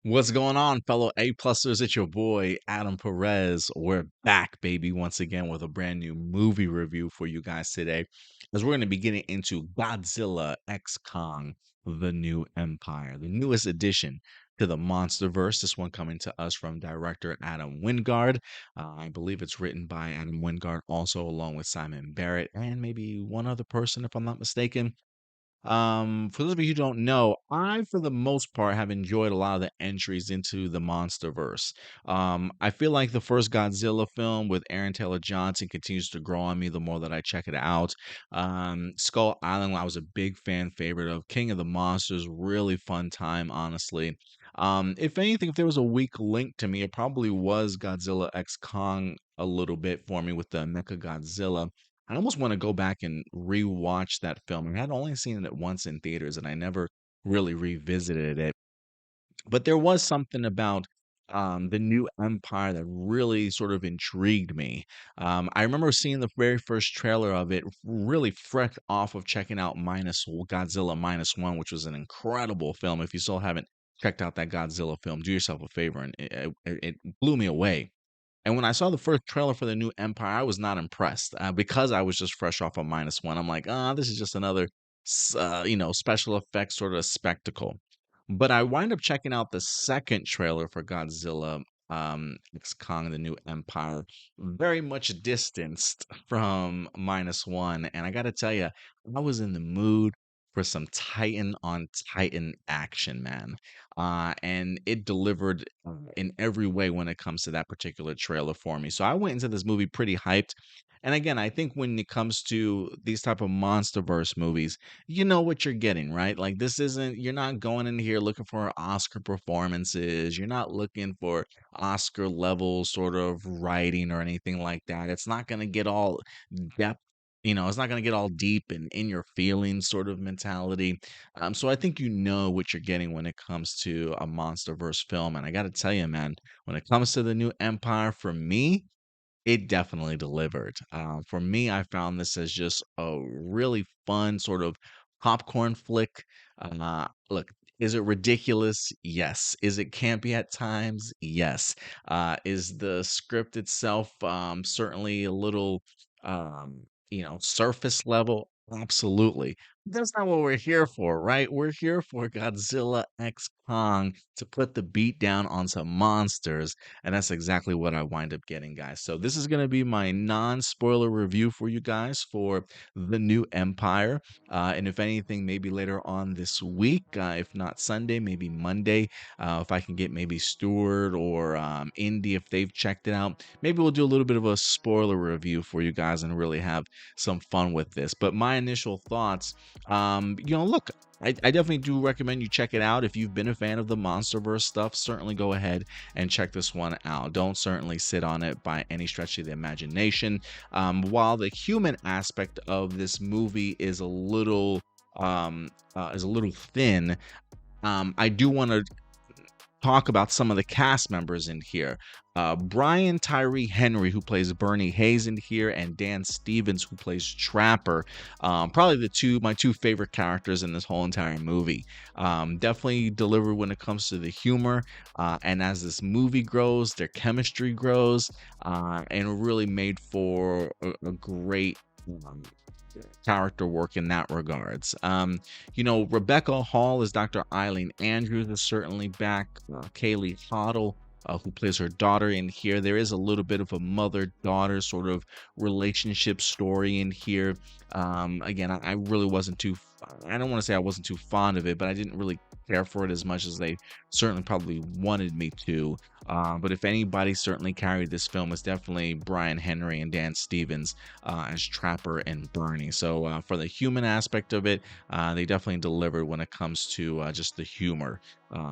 What's going on, fellow A-plusters? It's your boy, Adam Perez. We're back, baby, once again with a brand new movie review for you guys today, as we're going to be getting into Godzilla X Kong, The New Empire, the newest addition to the Monsterverse. This one coming to us from director Adam Wingard. I believe it's written by Adam Wingard, also along with Simon Barrett and maybe one other person, if I'm not mistaken. For those of you who don't know, I, for the most part, have enjoyed a lot of the entries into the Monsterverse. I feel like the first Godzilla film with Aaron Taylor Johnson continues to grow on me the more that I check it out. Skull Island, I was a big fan favorite of. King of the Monsters, really fun time, honestly. If anything, if there was a weak link to me, it probably was Godzilla X Kong a little bit for me with the Mecha Godzilla. I almost want to go back and rewatch that film. I had only seen it once in theaters and I never really revisited it. But there was something about the new empire that really sort of intrigued me. I remember seeing the very first trailer of it really fresh off of checking out Godzilla Minus One, which was an incredible film. If you still haven't checked out that Godzilla film, do yourself a favor, and it blew me away. And when I saw the first trailer for the new Empire, I was not impressed because I was just fresh off of Minus One. I'm like, ah, this is just another, special effects sort of spectacle. But I wind up checking out the second trailer for Godzilla X Kong: The New Empire, very much distanced from Minus One. And I got to tell you, I was in the mood for some Titan on Titan action, man. And it delivered in every way when it comes to that particular trailer for me. So I went into this movie pretty hyped. And again, I think when it comes to these type of MonsterVerse movies, you know what you're getting, right? Like this isn't you're not going in here looking for Oscar performances. You're not looking for Oscar level sort of writing or anything like that. It's not going to get all depth. It's not going to get all deep and in your feelings sort of mentality. So I think you know what you're getting when it comes to a MonsterVerse film. And I got to tell you, man, when it comes to the new Empire, for me, it definitely delivered. For me, I found this as just a really fun sort of popcorn flick. Look, is it ridiculous? Yes. Is it campy at times? Yes. Is the script itself certainly a little, surface level? Absolutely. That's not what we're here for, right? We're here for Godzilla X Kong to put the beat down on some monsters, and that's exactly what I wind up getting, guys. So this is going to be my non-spoiler review for you guys for the new Empire. And if anything, maybe later on this week, if not Sunday, maybe Monday, if I can get maybe Stewart or Indy, if they've checked it out, maybe we'll do a little bit of a spoiler review for you guys and really have some fun with this. But my initial thoughts, look, I definitely do recommend you check it out. If you've been a fan of the Monsterverse stuff, certainly go ahead and check this one out. Don't certainly sit on it by any stretch of the imagination. While the human aspect of this movie is a little thin, I do want to talk about some of the cast members in here. Brian Tyree Henry, who plays Bernie Hayes in here, and Dan Stevens, who plays Trapper. Probably my two favorite characters in this whole entire movie. Definitely delivered when it comes to the humor. And as this movie grows, their chemistry grows, and really made for a great character work in that regards. Rebecca Hall is Dr. Eileen Andrews is certainly back. Kaylee Hoddle, who plays her daughter in here. There is a little bit of a mother-daughter sort of relationship story in here. Again, I really wasn't too. I don't want to say I wasn't too fond of it, but I didn't really care for it as much as they certainly probably wanted me to. But if anybody certainly carried this film, it's definitely Brian Henry and Dan Stevens as Trapper and Bernie. So for the human aspect of it, they definitely delivered when it comes to just the humor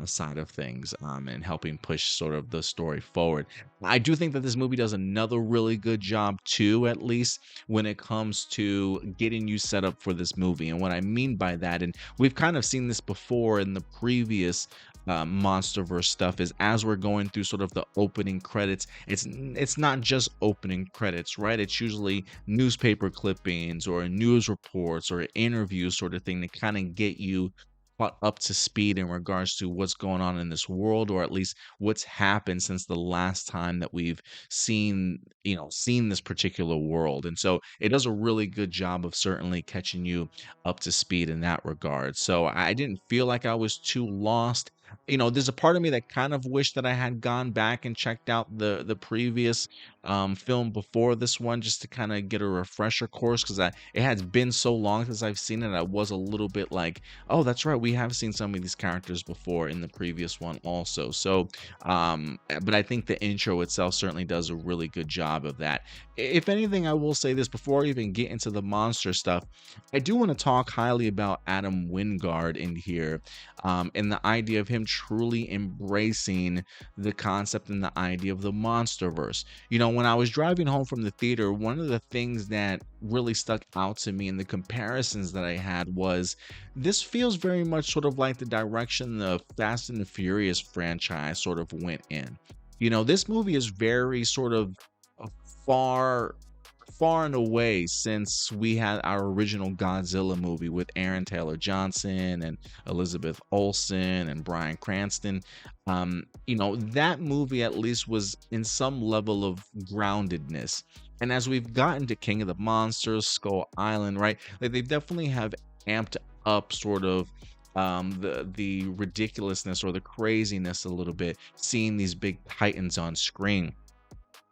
side of things and helping push sort of the story forward. I do think that this movie does another really good job too, at least when it comes to getting you set up for this movie. And what I mean by that, and we've kind of seen this before in the previous Monsterverse stuff, is as we're going through sort of the opening credits, it's not just opening credits, right? It's usually newspaper clippings or news reports or interviews sort of thing to kind of get you caught up to speed in regards to what's going on in this world, or at least what's happened since the last time that we've seen this particular world. And so it does a really good job of certainly catching you up to speed in that regard. So I didn't feel like I was too lost. There's a part of me that kind of wished that I had gone back and checked out the previous film before this one, just to kind of get a refresher course, because it has been so long since I've seen it. I was a little bit like, oh, that's right, we have seen some of these characters before in the previous one also. So but I think the intro itself certainly does a really good job of that. If anything, I will say this before I even get into the monster stuff. I do want to talk highly about Adam Wingard in here, and the idea of him truly embracing the concept and the idea of the Monsterverse. When I was driving home from the theater, one of the things that really stuck out to me in the comparisons that I had was, this feels very much sort of like the direction the Fast and the Furious franchise sort of went in. This movie is very sort of far far and away since we had our original Godzilla movie with Aaron Taylor Johnson and Elizabeth Olsen and Bryan Cranston. That movie at least was in some level of groundedness. And as we've gotten to King of the Monsters, Skull Island, right? Like, they definitely have amped up sort of the ridiculousness or the craziness a little bit, seeing these big titans on screen.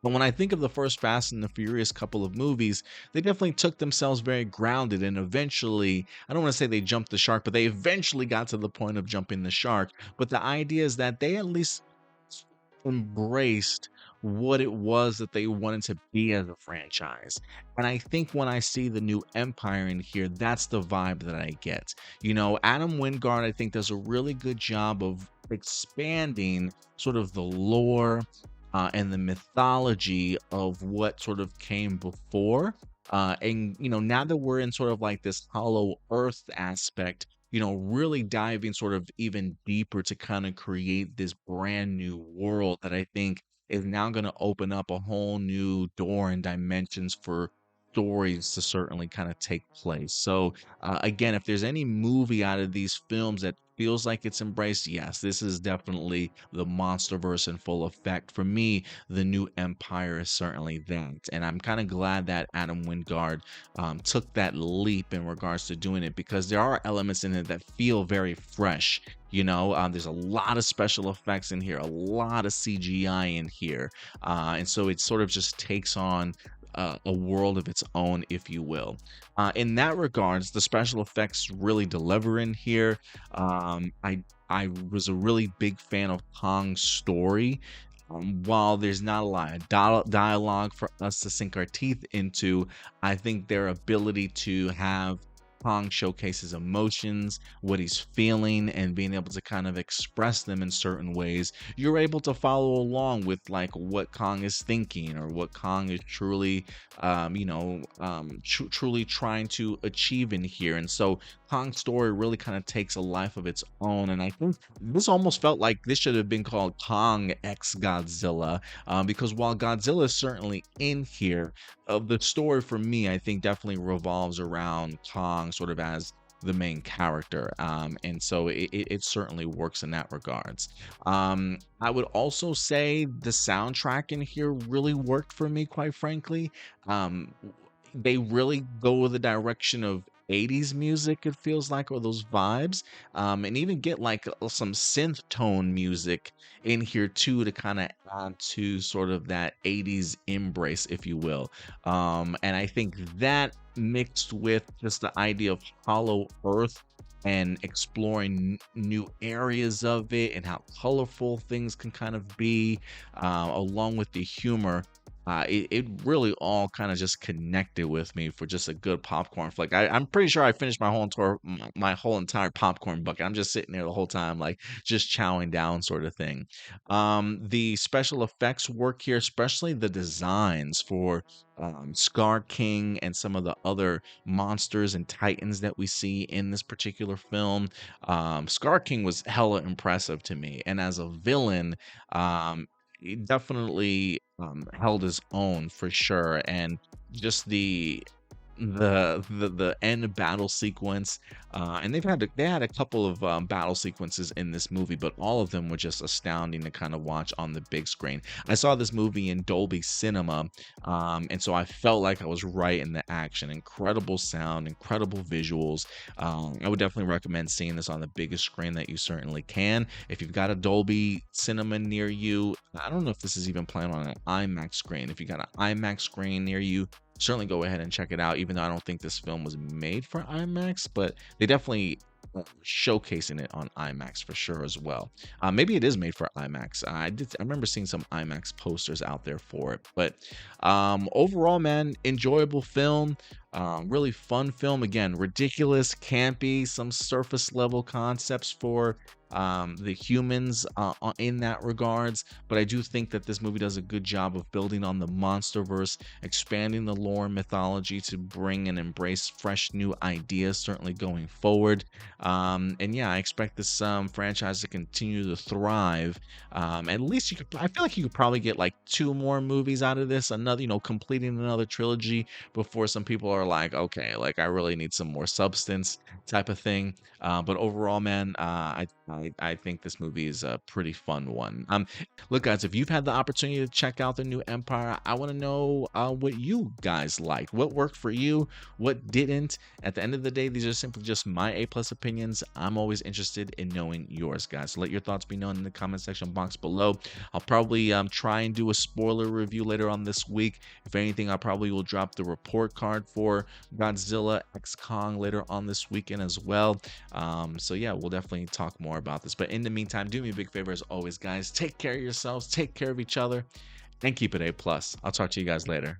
But when I think of the first Fast and the Furious couple of movies, they definitely took themselves very grounded, and eventually, I don't want to say they jumped the shark, but they eventually got to the point of jumping the shark. But the idea is that they at least embraced what it was that they wanted to be as a franchise. And I think when I see the new Empire in here, that's the vibe that I get. Adam Wingard, I think, does a really good job of expanding sort of the lore and the mythology of what sort of came before. And now that we're in sort of like this hollow earth aspect, really diving sort of even deeper to kind of create this brand new world that I think is now going to open up a whole new door and dimensions for stories to certainly kind of take place. So, again, if there's any movie out of these films that feels like it's embraced, yes, this is definitely the Monsterverse in full effect. For me, the new Empire is certainly that. And I'm kind of glad that Adam Wingard took that leap in regards to doing it, because there are elements in it that feel very fresh. There's a lot of special effects in here, a lot of CGI in here. And so it sort of just takes on a world of its own, if you will. In that regards, the special effects really deliver in here. I was a really big fan of Kong's story. While there's not a lot of dialogue for us to sink our teeth into, I think their ability to have Kong showcase his emotions, what he's feeling, and being able to kind of express them in certain ways, you're able to follow along with like what Kong is thinking, or what Kong is truly, truly trying to achieve in here. And so Kong's story really kind of takes a life of its own. And I think this almost felt like this should have been called Kong X Godzilla, because while Godzilla is certainly in here, the story for me, I think, definitely revolves around Kong sort of as the main character. And so it certainly works in that regards. I would also say the soundtrack in here really worked for me, quite frankly. They really go the direction of 80s music, it feels like, or those vibes, and even get like some synth tone music in here too, to kind of add to sort of that 80s embrace, if you will. And I think that, mixed with just the idea of hollow earth and exploring new areas of it, and how colorful things can kind of be, along with the humor, it really all kind of just connected with me for just a good popcorn flick. I'm pretty sure I finished my whole entire popcorn bucket. I'm just sitting there the whole time, like just chowing down, sort of thing. The special effects work here, especially the designs for Scar King and some of the other monsters and titans that we see in this particular film. Scar King was hella impressive to me, and as a villain, he definitely held his own for sure. And just the end battle sequence, and they had a couple of battle sequences in this movie, but all of them were just astounding to kind of watch on the big screen. I saw this movie in Dolby Cinema, and so I felt like I was right in the action. Incredible sound, incredible visuals. I would definitely recommend seeing this on the biggest screen that you certainly can. If you've got a Dolby Cinema near you, I don't know if this is even planned on an IMAX screen. If you got an IMAX screen near you, certainly go ahead and check it out. Even though I don't think this film was made for IMAX, but they definitely showcasing it on IMAX for sure as well. Maybe it is made for IMAX. I remember seeing some IMAX posters out there for it. But overall, man, enjoyable film. Really fun film. Again, ridiculous, campy, some surface level concepts for the humans in that regards. But I do think that this movie does a good job of building on the Monsterverse, expanding the lore and mythology to bring and embrace fresh new ideas, certainly going forward. And yeah, I expect this franchise to continue to thrive. At least I feel like you could probably get like two more movies out of this, another, completing another trilogy before some people are like, okay, like I really need some more substance type of thing. But overall, man, I think this movie is a pretty fun one. Look, guys, if you've had the opportunity to check out the new Empire, I want to know what you guys liked, what worked for you, what didn't. At the end of the day, these are simply just my A+ opinions. I'm always interested in knowing yours, guys. So let your thoughts be known in the comment section box below. I'll probably try and do a spoiler review later on this week. If anything, I probably will drop the report card for Godzilla X Kong later on this weekend as well. So yeah, we'll definitely talk more about this. But in the meantime, do me a big favor as always, guys. Take care of yourselves, take care of each other, and keep it A+. I'll talk to you guys later.